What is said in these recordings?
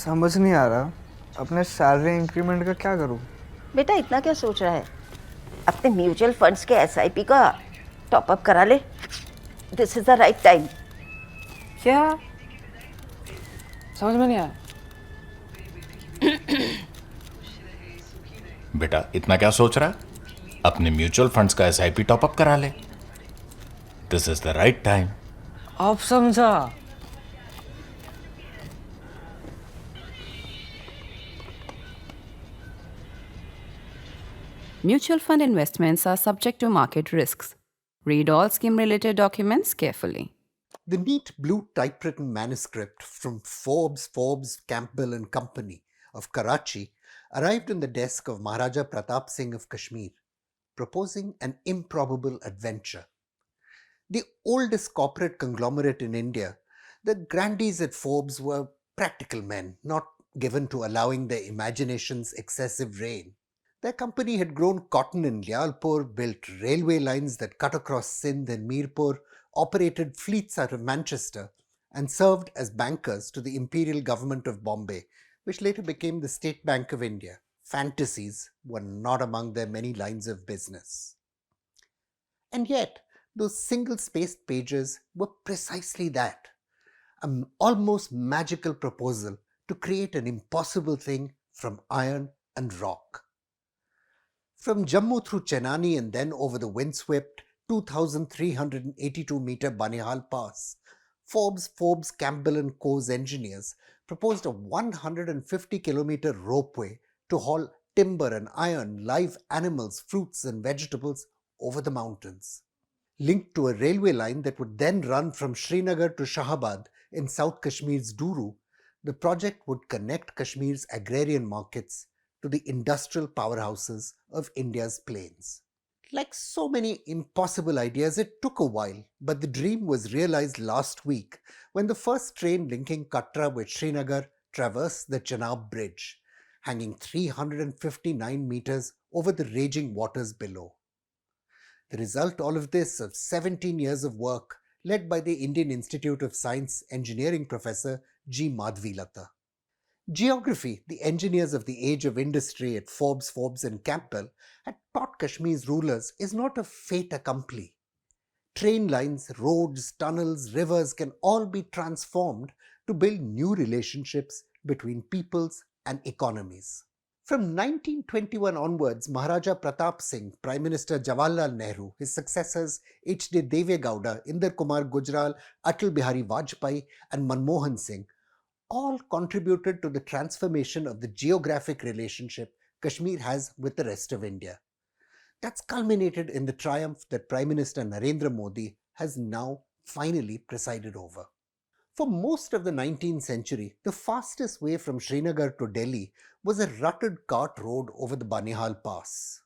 समझ नहीं आ रहा अपने सैलरी इंक्रीमेंट का क्या करूं। बेटा इतना क्या सोच रहा है? अपने म्यूचुअल फंड्स के एसआईपी का टॉप अप करा ले। This is the right time. क्या? समझ में नहीं आया। बेटा इतना क्या सोच रहा है? अपने म्यूचुअल फंड्स का एसआईपी टॉपअप करा ले। This is the right time. अब समझा। Mutual fund investments are subject to market risks. Read all scheme related documents carefully. The neat blue typewritten manuscript from Forbes, Campbell and Company of Karachi arrived on the desk of Maharaja Pratap Singh of Kashmir, proposing an improbable adventure. The oldest corporate conglomerate in India, the grandees at Forbes were practical men, not given to allowing their imagination's excessive reign. Their company had grown cotton in Lyalpur, built railway lines that cut across Sindh and Mirpur, operated fleets out of Manchester, and served as bankers to the Imperial Government of Bombay, which later became the State Bank of India. Fantasies were not among their many lines of business. And yet, those single-spaced pages were precisely that, an almost magical proposal to create an impossible thing from iron and rock. From Jammu through Chenani and then over the windswept 2,382-meter Banihal Pass, Forbes, Campbell and Co.'s engineers proposed a 150-kilometer ropeway to haul timber and iron, live animals, fruits and vegetables over the mountains. Linked to a railway line that would then run from Srinagar to Shahabad in South Kashmir's Duru, the project would connect Kashmir's agrarian markets to the industrial powerhouses of India's plains. Like so many impossible ideas, it took a while, but the dream was realized last week when the first train linking Katra with Srinagar traversed the Chenab Bridge, hanging 359 meters over the raging waters below. The result all of this of 17 years of work led by the Indian Institute of Science Engineering professor G. Madhvilata. Geography, the engineers of the age of industry at Forbes and Campbell had taught Kashmir's rulers is not a fait accompli. Train lines, roads, tunnels, rivers can all be transformed to build new relationships between peoples and economies. From 1921 onwards, Maharaja Pratap Singh, Prime Minister Jawaharlal Nehru, his successors H.D. Deve Gowda, Inder Kumar Gujral, Atal Bihari Vajpayee and Manmohan Singh all contributed to the transformation of the geographic relationship Kashmir has with the rest of India. That's culminated in the triumph that Prime Minister Narendra Modi has now finally presided over. For most of the 19th century, the fastest way from Srinagar to Delhi was a rutted cart road over the Banihal Pass.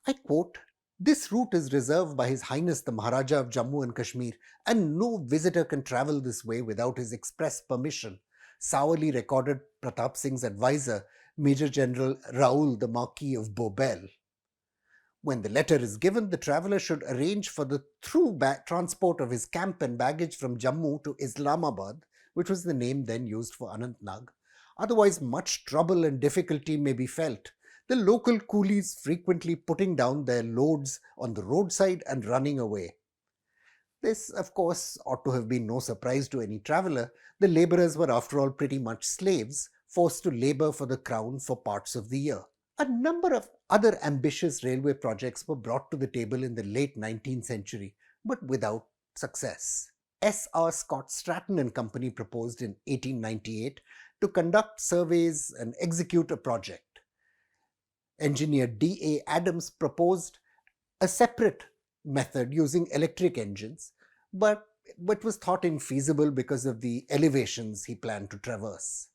I quote, "This route is reserved by His Highness the Maharaja of Jammu and Kashmir, and no visitor can travel this way without his express permission," sourly recorded Pratap Singh's advisor, Major General Raoul the Marquis of Bobel. When the letter is given, the traveller should arrange for the through transport of his camp and baggage from Jammu to Islamabad, which was the name then used for Anantnag. Otherwise, much trouble and difficulty may be felt, the local coolies frequently putting down their loads on the roadside and running away. This, of course, ought to have been no surprise to any traveller. The labourers were, after all, pretty much slaves, forced to labour for the crown for parts of the year. A number of other ambitious railway projects were brought to the table in the late 19th century, but without success. S.R. Scott Stratton and Company proposed in 1898 to conduct surveys and execute a project. Engineer D.A. Adams proposed a separate method using electric engines, but was thought infeasible because of the elevations he planned to traverse.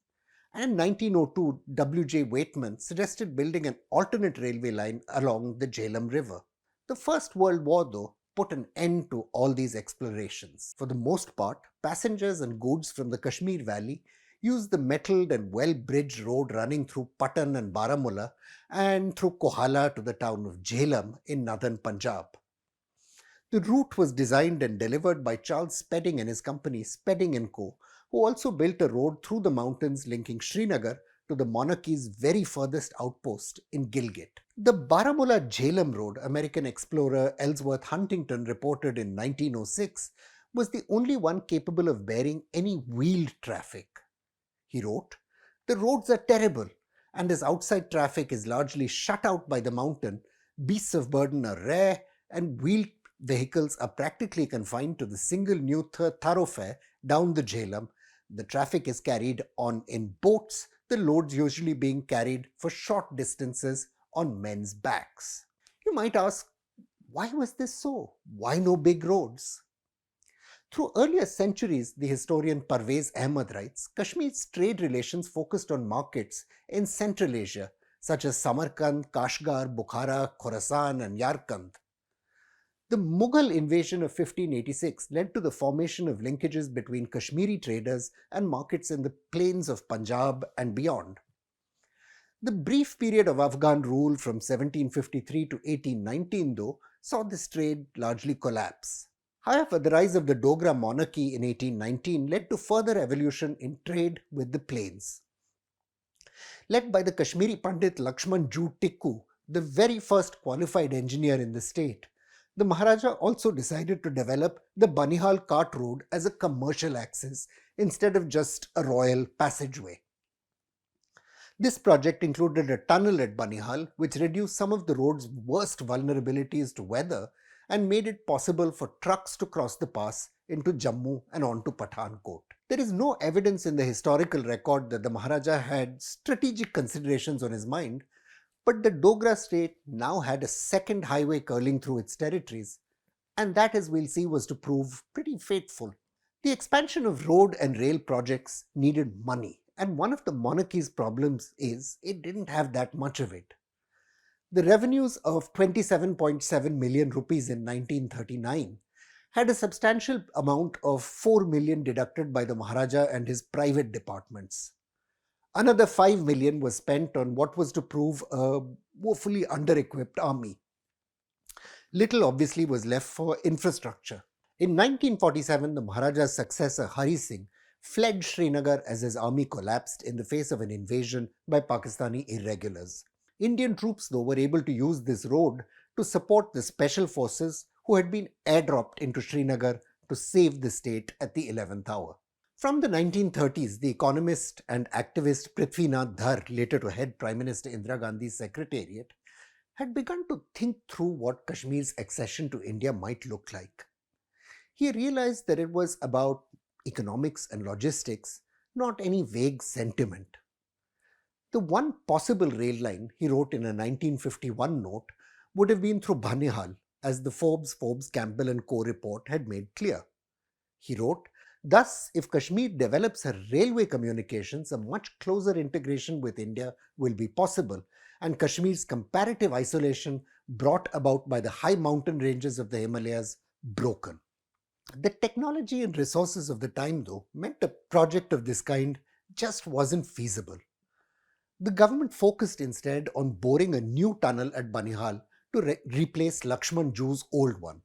And in 1902, W.J. Waitman suggested building an alternate railway line along the Jhelum River. The First World War, though, put an end to all these explorations. For the most part, passengers and goods from the Kashmir Valley used the metalled and well-bridged road running through Patan and Baramulla and through Kohala to the town of Jhelum in northern Punjab. The route was designed and delivered by Charles Spedding and his company Spedding & Co., who also built a road through the mountains linking Srinagar to the monarchy's very furthest outpost in Gilgit. The Baramulla Jhelum Road, American explorer Ellsworth Huntington reported in 1906, was the only one capable of bearing any wheeled traffic. He wrote, "The roads are terrible, and as outside traffic is largely shut out by the mountain, beasts of burden are rare, and wheeled vehicles are practically confined to the single new thoroughfare down the Jhelum. The traffic is carried on in boats, the loads usually being carried for short distances on men's backs." You might ask, why was this so? Why no big roads? Through earlier centuries, the historian Parvez Ahmad writes, Kashmir's trade relations focused on markets in Central Asia, such as Samarkand, Kashgar, Bukhara, Khorasan, and Yarkand. The Mughal invasion of 1586 led to the formation of linkages between Kashmiri traders and markets in the plains of Punjab and beyond. The brief period of Afghan rule from 1753 to 1819, though, saw this trade largely collapse. However, the rise of the Dogra monarchy in 1819 led to further evolution in trade with the plains. Led by the Kashmiri Pandit Lakshman Ju Tikku, the very first qualified engineer in the state, the Maharaja also decided to develop the Banihal cart road as a commercial axis instead of just a royal passageway. This project included a tunnel at Banihal, which reduced some of the road's worst vulnerabilities to weather and made it possible for trucks to cross the pass into Jammu and onto Pathankot. There is no evidence in the historical record that the Maharaja had strategic considerations on his mind, but the Dogra state now had a second highway curling through its territories, and that, as we'll see, was to prove pretty fateful. The expansion of road and rail projects needed money, and one of the monarchy's problems is it didn't have that much of it. The revenues of 27.7 million rupees in 1939 had a substantial amount of 4 million deducted by the Maharaja and his private departments. Another 5 million was spent on what was to prove a woefully under-equipped army. Little obviously was left for infrastructure. In 1947, the Maharaja's successor Hari Singh fled Srinagar as his army collapsed in the face of an invasion by Pakistani irregulars. Indian troops, though, were able to use this road to support the special forces who had been airdropped into Srinagar to save the state at the 11th hour. From the 1930s, the economist and activist Prithvinath Dhar, later to head Prime Minister Indira Gandhi's secretariat, had begun to think through what Kashmir's accession to India might look like. He realized that it was about economics and logistics, not any vague sentiment. The one possible rail line, he wrote in a 1951 note, would have been through Banihal, as the Forbes, Campbell and Co. report had made clear. He wrote, "Thus, if Kashmir develops her railway communications, a much closer integration with India will be possible, and Kashmir's comparative isolation brought about by the high mountain ranges of the Himalayas broken." The technology and resources of the time, though, meant a project of this kind just wasn't feasible. The government focused instead on boring a new tunnel at Banihal to replace Lakshman Ju's old one.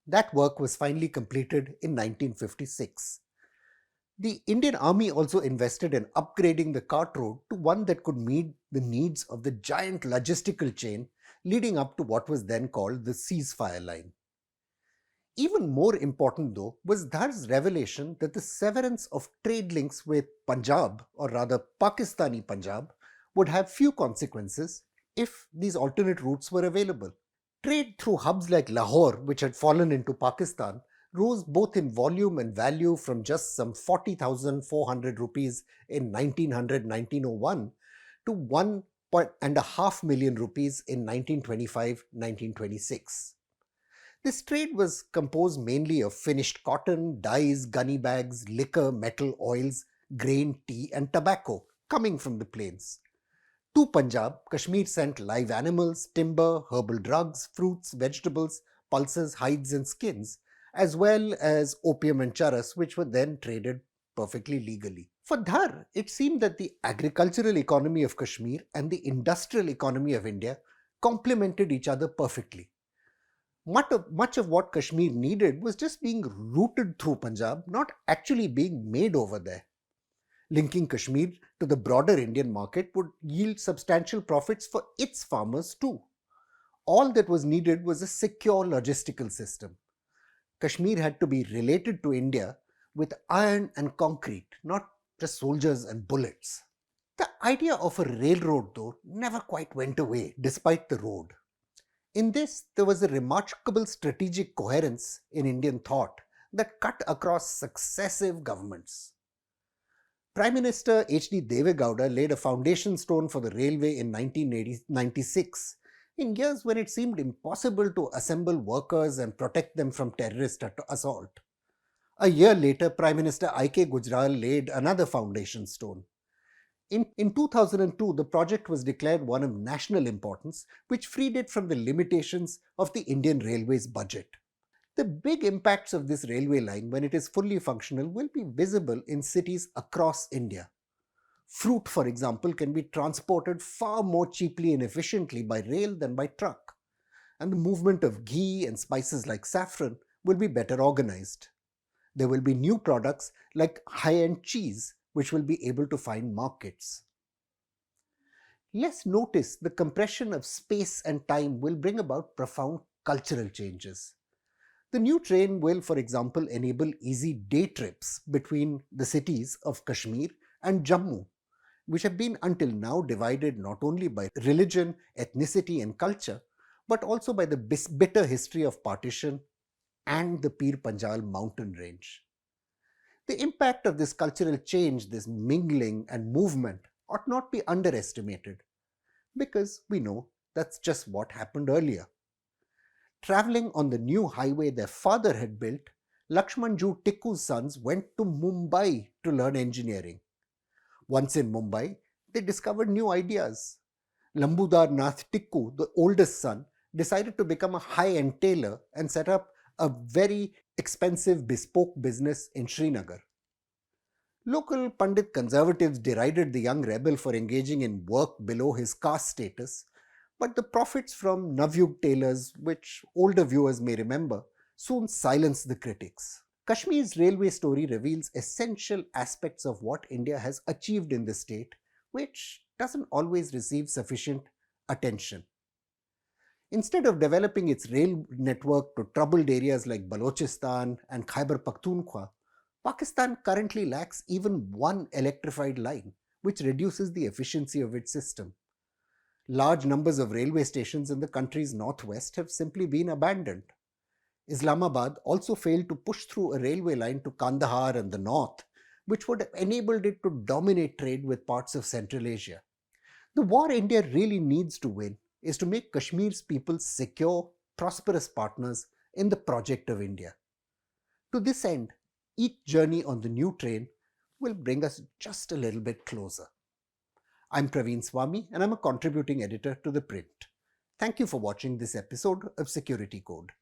That work was finally completed in 1956. The Indian Army also invested in upgrading the cart road to one that could meet the needs of the giant logistical chain leading up to what was then called the ceasefire line. Even more important, though, was Dhar's revelation that the severance of trade links with Punjab, or rather Pakistani Punjab, would have few consequences if these alternate routes were available. Trade through hubs like Lahore, which had fallen into Pakistan, rose both in volume and value from just some 40,400 rupees in 1900-1901 to 1.5 million rupees in 1925-1926. This trade was composed mainly of finished cotton, dyes, gunny bags, liquor, metal, oils, grain, tea and tobacco coming from the plains. To Punjab, Kashmir sent live animals, timber, herbal drugs, fruits, vegetables, pulses, hides and skins, as well as opium and charas, which were then traded perfectly legally. For Dhar, it seemed that the agricultural economy of Kashmir and the industrial economy of India complemented each other perfectly. Much of what Kashmir needed was just being routed through Punjab, not actually being made over there. Linking Kashmir to the broader Indian market would yield substantial profits for its farmers too. All that was needed was a secure logistical system. Kashmir had to be related to India with iron and concrete, not just soldiers and bullets. The idea of a railroad, though, never quite went away despite the road. In this, there was a remarkable strategic coherence in Indian thought that cut across successive governments. Prime Minister H.D. Devegowda laid a foundation stone for the railway in 1996, in years when it seemed impossible to assemble workers and protect them from terrorist assault. A year later, Prime Minister I.K. Gujral laid another foundation stone. In 2002, the project was declared one of national importance, which freed it from the limitations of the Indian Railways budget. The big impacts of this railway line, when it is fully functional, will be visible in cities across India. Fruit, for example, can be transported far more cheaply and efficiently by rail than by truck, and the movement of ghee and spices like saffron will be better organized. There will be new products like high-end cheese, which will be able to find markets. Let's notice the compression of space and time will bring about profound cultural changes. The new train will, for example, enable easy day trips between the cities of Kashmir and Jammu, which have been until now divided not only by religion, ethnicity, and culture, but also by the bitter history of partition and the Pir Panjal mountain range. The impact of this cultural change, this mingling and movement, ought not be underestimated, because we know that's just what happened earlier. Travelling on the new highway their father had built, Lakshmanju Tikku's sons went to Mumbai to learn engineering. Once in Mumbai, they discovered new ideas. Lambudar Nath Tikku, the oldest son, decided to become a high-end tailor and set up a very expensive bespoke business in Srinagar. Local Pandit conservatives derided the young rebel for engaging in work below his caste status, but the profits from Navyug tailors, which older viewers may remember, soon silenced the critics. Kashmir's railway story reveals essential aspects of what India has achieved in the state, which doesn't always receive sufficient attention. Instead of developing its rail network to troubled areas like Balochistan and Khyber Pakhtunkhwa, Pakistan currently lacks even one electrified line, which reduces the efficiency of its system. Large numbers of railway stations in the country's northwest have simply been abandoned. Islamabad also failed to push through a railway line to Kandahar and the north, which would have enabled it to dominate trade with parts of Central Asia. The war India really needs to win is to make Kashmir's people secure, prosperous partners in the project of India. To this end, each journey on the new train will bring us just a little bit closer. I'm Praveen Swami and I'm a contributing editor to ThePrint. Thank you for watching this episode of Security Code.